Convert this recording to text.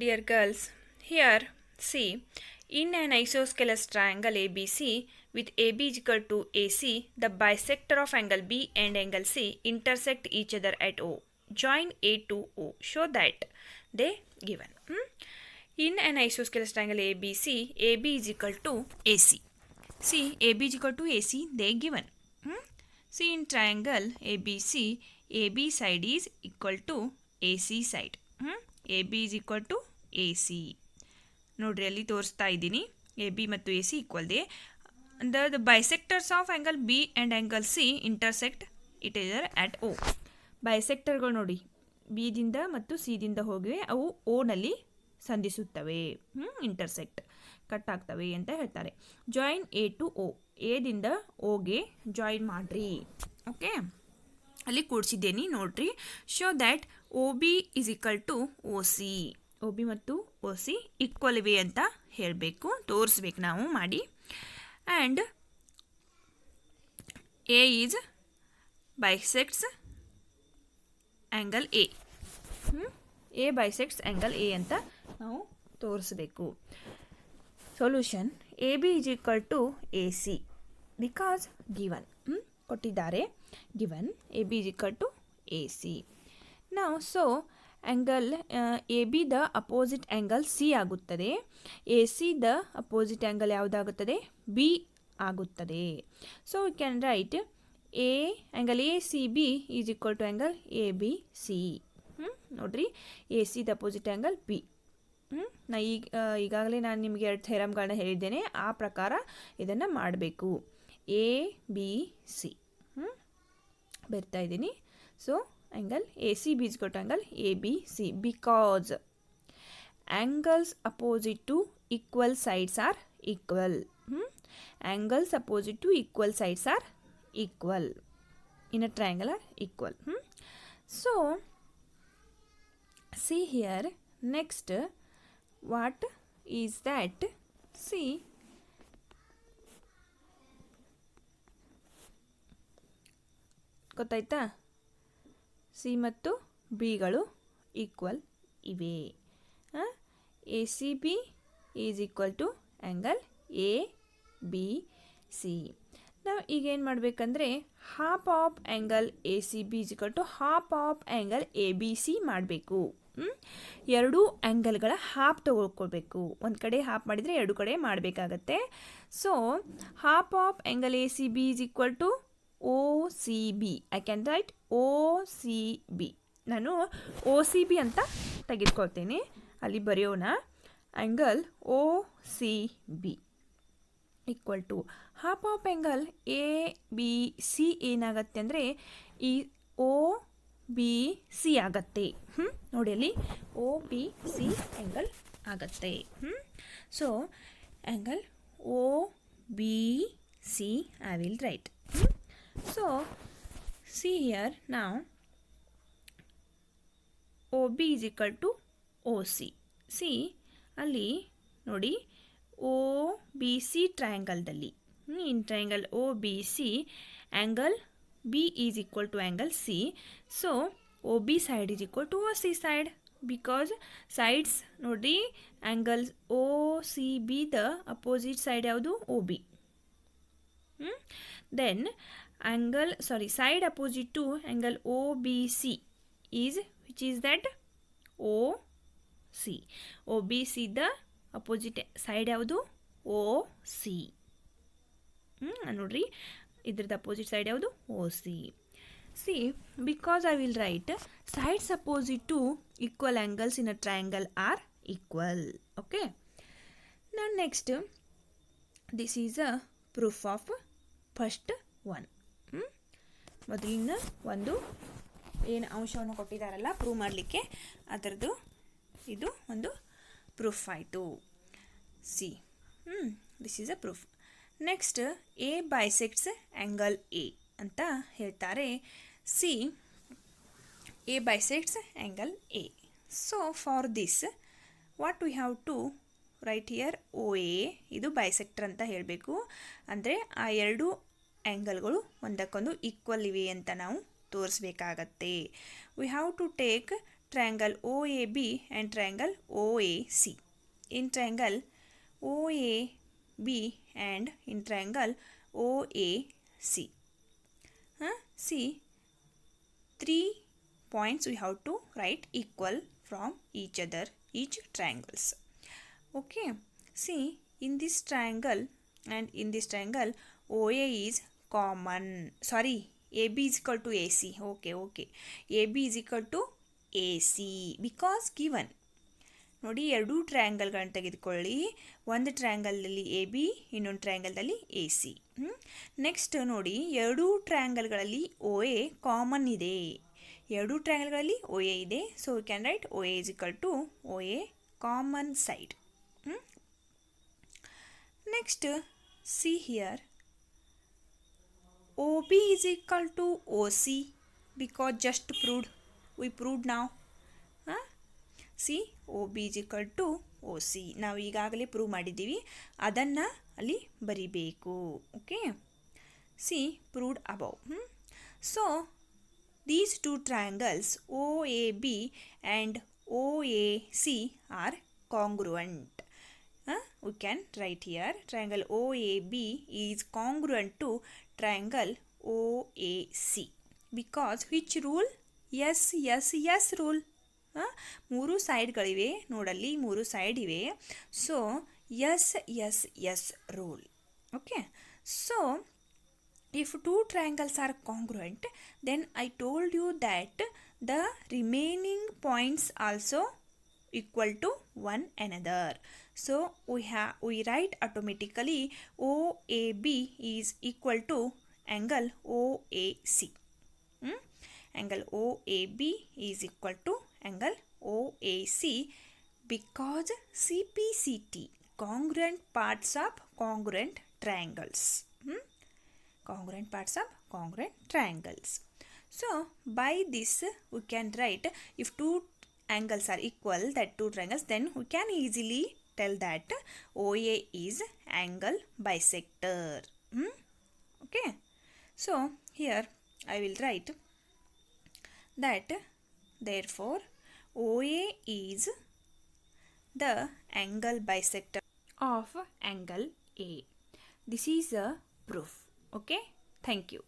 dear girls, here see, in an isosceles triangle ABC with AB is equal to AC, the bisector of angle B and angle C intersect each other at O. Join A to O. Show that they given. In an isosceles triangle ABC, AB is equal to AC. See, AB is equal to AC, they given. See, in triangle ABC, AB side is equal to AC side. AB is equal to AC. ನೋಡ್ರಿ ಅಲ್ಲಿ ತೋರಿಸ್ತಾ ಇದ್ದೀನಿ A B ಮತ್ತು A C equal they the bisectors of angle B and angle C intersect each other at ಓ. ಬೈಸೆಕ್ಟರ್ಗಳು ನೋಡಿ ಬಿದಿಂದ ಮತ್ತು ಸಿದಿಂದ ಹೋಗಿವೆ, ಅವು ಓನಲ್ಲಿ ಸಂಧಿಸುತ್ತವೆ, intersect cut ಆಗ್ತವೆ ಅಂತ ಹೇಳ್ತಾರೆ. ಜಾಯಿನ್ ಎ ಟು ಓ, ಎದಿಂದ ಓಗೆ ಜಾಯಿನ್ ಮಾಡ್ರಿ. ಓಕೆ, ಅಲ್ಲಿ ಕೂಡಿಸಿದ್ದೇನೆ ನೋಡ್ರಿ. Show that O B is equal to O C. O B ಮತ್ತು ಒ ಸಿ ಈಕ್ವಲ್ ಇವೆ ಅಂತ ಹೇಳಬೇಕು, ತೋರಿಸ್ಬೇಕು ನಾವು ಮಾಡಿ. And A is bisects angle A. A bisects angle A ಅಂತ ನಾವು ತೋರಿಸ್ಬೇಕು. Solution A B is equal to A C because given ಕೊಟ್ಟಿದ್ದಾರೆ. Given A B is equal to A C. ನಾವು so angle A B the opposite angle C ಆಗುತ್ತದೆ, A C the opposite angle ಯಾವುದಾಗುತ್ತದೆ, B ಆಗುತ್ತದೆ. So we can write A angle A C B is equal to angle A B C. ನೋಡಿರಿ, A C the opposite angle B. ನಾ ಈಗಾಗಲೇ ನಾನು ನಿಮಗೆ 2 ಥೆರಮ್ಗಳನ್ನ ಹೇಳಿದ್ದೇನೆ, ಆ ಪ್ರಕಾರ ಇದನ್ನು ಮಾಡಬೇಕು. ಎ ಬಿ ಸಿ ಬರ್ತಾ ಇದ್ದೀನಿ. So angle ACB is equal to angle ABC because angles opposite to equal sides are equal. Angles opposite to equal sides are equal in a triangle are equal. So see here, next what is that? See, ಗೊತ್ತಾಯ್ತಾ? C ಮತ್ತು ಬಿಗಳು equal ಇವೆ. A C B is equal to angle A B C. ನಾವು ಈಗೇನು ಮಾಡಬೇಕಂದ್ರೆ half of angle A C B is equal to half of angle A B C ಮಾಡಬೇಕು. ಎರಡೂ ಆ್ಯಂಗಲ್ಗಳ half ತಗೊಳ್ಕೊಳ್ಬೇಕು. ಒಂದು ಕಡೆ ಹಾಫ್ ಮಾಡಿದರೆ ಎರಡು ಕಡೆ ಮಾಡಬೇಕಾಗತ್ತೆ. So half of angle A C B is equal to O C B. I can write O C B. ನಾನು O C B ಅಂತ ತೆಗೆದುಕೊಳ್ತೇನೆ. ಅಲ್ಲಿ ಬರೆಯೋಣ. Angle O C B equal to half of angle A B C ಏನಾಗತ್ತೆ ಅಂದರೆ ಈ O B C ಆಗತ್ತೆ. ನೋಡಿ ಅಲ್ಲಿ ಒ ಬಿ ಸಿ ಆ್ಯಂಗಲ್ ಆಗತ್ತೆ. So angle O B C I will write. So see here, now OB is equal to OC. See ಅಲ್ಲಿ ನೋಡಿ OBC ಟ್ರಯಾಂಗಲ್ದಲ್ಲಿ in triangle OBC angle B is equal to angle C. So OB side is equal to OC side because sides ನೋಡಿ angle OCB the opposite side ಯಾವುದು OB. Then angle side opposite to angle OBC is which is that OC. OBC the opposite side ಯಾವುದು OC. ನೋಡ್ರಿ, ಇದ್ರದ್ದು opposite side ಯಾವುದು OC. See, because I will write sides opposite to equal angles in a triangle are equal. Okay. Now next, this is a proof of first one. ಮೊದಲಿನ ಒಂದು ಏನು ಅಂಶವನ್ನು ಕೊಟ್ಟಿದ್ದಾರಲ್ಲ prove ಮಾಡಲಿಕ್ಕೆ, ಅದರದ್ದು ಇದು ಒಂದು ಪ್ರೂಫ್ ಆಯಿತು. See this is a proof. Next A bisects angle A ಅಂತ ಹೇಳ್ತಾರೆ. See A bisects angle A. So for this what we have to write here O A. ಇದು ಬೈಸೆಕ್ಟರ್ ಅಂತ ಹೇಳಬೇಕು. ಅಂದರೆ ಆ ಎರಡು ಆ್ಯಂಗಲ್ಗಳು ಒಂದಕ್ಕೊಂದು ಈಕ್ವಲ್ ಇವೆ ಅಂತ ನಾವು ತೋರಿಸ್ಬೇಕಾಗತ್ತೆ. We have to take triangle OAB and triangle OAC. In triangle OAB and in triangle OAC. See, 3 points we have to write equal from each triangles. Okay, see, in this triangle and in this triangle OA is common. Sorry, AB is equal to AC. Okay. AB is equal to AC because given. ನೋಡಿ, ಎರಡು ಟ್ರಯಾಂಗಲ್ಗಳನ್ನು ತೆಗೆದುಕೊಳ್ಳಿ. ಒಂದು ಟ್ರಯಾಂಗಲಲ್ಲಿ A B, ಇನ್ನೊಂದು ಟ್ರಯಾಂಗಲ್ದಲ್ಲಿ A C. Next ನೋಡಿ, ಎರಡು ಟ್ರಯಾಂಗಲ್ಗಳಲ್ಲಿ O A common ಇದೆ. ಎರಡು ಟ್ರಯಾಂಗಲ್ಗಳಲ್ಲಿ ಒ ಎ ಇದೆ. So we can write O A is equal to O A common side. Next see here, O B is equal to OC because just proved. We proved now. C O B is equal to OC. ನಾವು ಈಗಾಗಲೇ prove ಮಾಡಿದ್ದೀವಿ, ಅದನ್ನು ಅಲ್ಲಿ ಬರಿಬೇಕು. Okay, see proved above. So these two triangles O A B and O A C are congruent. We can write here triangle OAB is congruent to triangle OAC because which rule? Yes rule. ಮೂರು ಸೈಡ್ಗಳಿವೆ ನೋಡಲ್ಲಿ, ಮೂರು side ಇವೆ. So S rule. Okay, so if two triangles are congruent, then I told you that the remaining points also equal to one another. So we write automatically OAB is equal to angle OAC. Angle OAB is equal to angle OAC because CPCT, congruent parts of congruent triangles. Congruent parts of congruent triangles. So by this we can write, if two angles are equal, that two triangles, then we can easily tell that OA is angle bisector. Okay, so here I will write that therefore OA is the angle bisector of angle A. This is a proof. Okay, thank you.